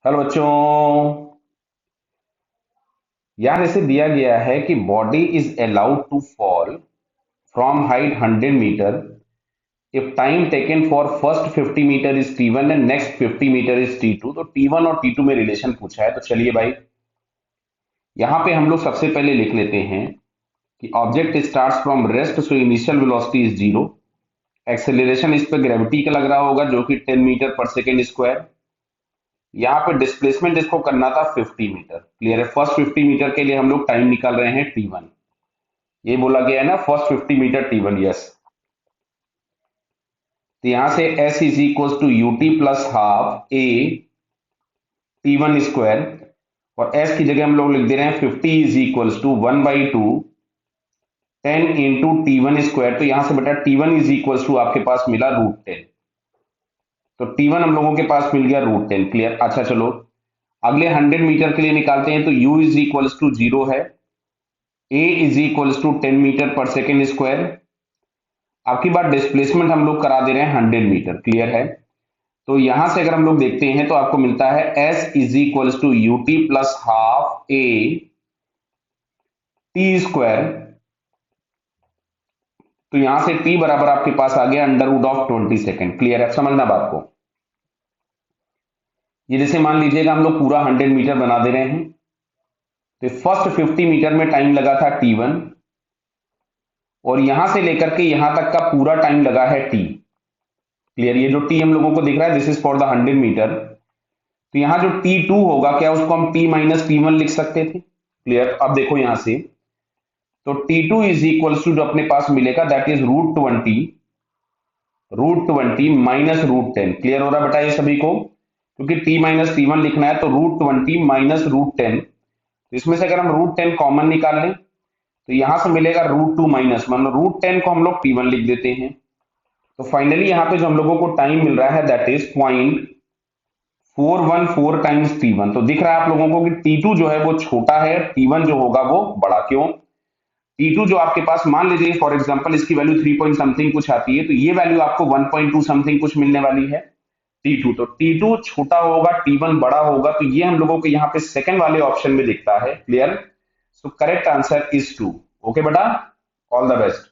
Hello बच्चों। यार इसे दिया गया है कि body is allowed to fall from height 100 metre if time taken for first 50 metre is t1 and next 50 metre is t2। तो t1 और t2 में रिलेशन पूछा है, तो चलिए भाई यहां पे हम लोग सबसे पहले लिख लेते हैं कि object starts from rest, so initial velocity is zero. Acceleration इस पे ग्रेविटी का लग रहा होगा जो कि 10 मीटर पर सेकेंड स्क्वायर। यहाँ पे डिस्प्लेसमेंट इसको करना था 50 मीटर। क्लियर है? फर्स्ट 50 मीटर के लिए हम लोग टाइम निकाल रहे हैं t1। ये बोला गया है ना, फर्स्ट 50 मीटर t1। यस, तो यहां से s is equal to u t plus half a t1 square, और s की जगह हम लोग लिख दे रहे हैं 50 is equal to 1/2 10 × t1 square. तो यहां से बेटा t1 इज इक्वल टू आपके पास मिला √10। तो t1 हम लोगों के पास मिल गया √10। क्लियर? अच्छा चलो अगले 100 मीटर के लिए निकालते हैं। तो u इज इक्वल टू 0 है, a is equal to 10 metre per second square. आपकी बात डिस्प्लेसमेंट हम लोग करा दे रहे हैं 100 मीटर। क्लियर है? तो यहां से अगर हम लोग देखते हैं तो आपको मिलता है s is equal to u t plus half a t square. तो यहां से t बराबर आपके पास आ गया √20 सेकेंड। क्लियर है? समझना बात को। ये जैसे मान लीजिएगा हम लोग पूरा 100 मीटर बना दे रहे हैं, तो फर्स्ट 50 मीटर में टाइम लगा था t1, और यहां से लेकर के यहां तक का पूरा टाइम लगा है t। क्लियर? ये जो t हम लोगों को दिख रहा है this is for the 100 metre. तो यहां जो t2 होगा, क्या उसको हम t माइनस t1 लिख सकते थे? क्लियर? अब देखो यहां से, तो t2 इज इक्वल टू जो अपने पास मिलेगा दैट इज √20 माइनस √10। क्लियर हो रहा बेटा ये सभी को? क्योंकि t माइनस t1 लिखना है तो √20 माइनस √10। तो इसमें से अगर हम √10 कॉमन निकाल लें तो यहां से मिलेगा √2 माइनस, मतलब √10 को हम लोग t1 लिख देते हैं। तो फाइनली यहाँ पे जो हम लोगों को टाइम मिल रहा है दैट इज 0.414 टाइम्स t1। तो दिख रहा है आप लोगों को कि t2 जो है वो छोटा है, t1 जो होगा वो बड़ा। क्यों? t2 जो आपके पास मान लीजिए फॉर एग्जांपल इसकी वैल्यू 3 पॉइंट समथिंग कुछ आती है, तो ये वैल्यू आपको 1.2 समथिंग कुछ मिलने वाली है t2। तो t2 छोटा होगा, t1 बड़ा होगा, तो ये हम लोगों को यहाँ पे सेकंड वाले ऑप्शन में दिखता है। Clear? So correct answer is 2। Okay बेटा, ऑल द बेस्ट।